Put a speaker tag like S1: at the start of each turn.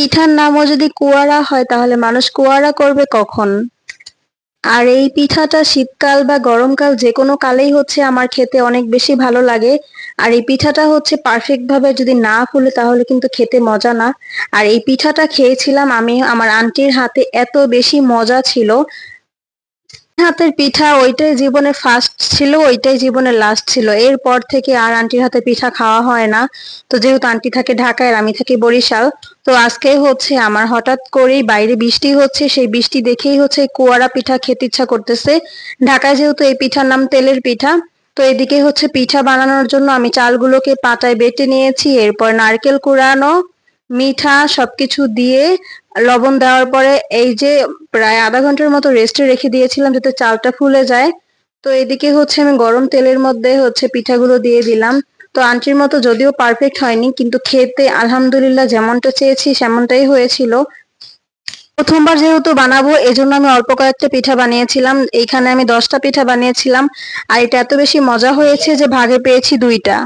S1: পিঠার নামও যদি কুয়ারা হয় তাহলে মানুষ কুয়ারা করবে কখন? আর এই পিঠাটা শীতকাল বা গরমকাল যেকোনো কালেই হচ্ছে আমার খেতে অনেক বেশি ভালো লাগে। আর এই পিঠাটা হচ্ছে পারফেক্ট ভাবে যদি না ফুলে তাহলে কিন্তু খেতে মজা না। আর এই পিঠাটা খেয়েছিলাম আমি আমার আন্টির হাতে, এত বেশি মজা ছিল। হাতের পিঠা ওইটাই জীবনে ফার্স্ট ছিল, ওইটাই জীবনে লাস্ট ছিল। এরপর থেকে আর আন্টির হাতে পিঠা খাওয়া হয় না। তো যেহেতু আন্টি থাকে ঢাকায় আর আমি থাকি বরিশাল, তো আজকে হচ্ছে আমার হঠাৎ করেই বাইরে বৃষ্টি হচ্ছে, সেই বৃষ্টি দেখেই হচ্ছে এই কুয়ারা পিঠা খেতে ইচ্ছা করতেছে। ঢাকায় যেহেতু এই পিঠার নাম তেলের পিঠা, তো এদিকে হচ্ছে পিঠা বানানোর জন্য আমি চালগুলোকে পাটায় বেটে নিয়েছি, এরপর নারকেল কুড়ানো, মিঠা সবকিছু দিয়ে লবণ দেওয়ার পরে এই যে প্রায় আধা ঘন্টার মতো রেস্টে রেখে দিয়েছিলাম যাতে চালটা ফুলে যায়। তো এদিকে হচ্ছে আমি গরম তেলের মধ্যে হচ্ছে পিঠাগুলো দিয়ে দিলাম। তো আন্টির মতো যদিও পারফেক্ট হয়নি, কিন্তু খেতে আলহামদুলিল্লাহ যেমনটা চেয়েছি সেমনটাই হয়েছিল। প্রথমবার যেহেতু বানাবো এজন্য আমি অল্প কয়েকটা পিঠা বানিয়েছিলাম, এইখানে আমি 10টা পিঠা বানিয়েছিলাম। আর এটা এত বেশি মজা হয়েছে যে ভাগে পেয়েছি 2টা।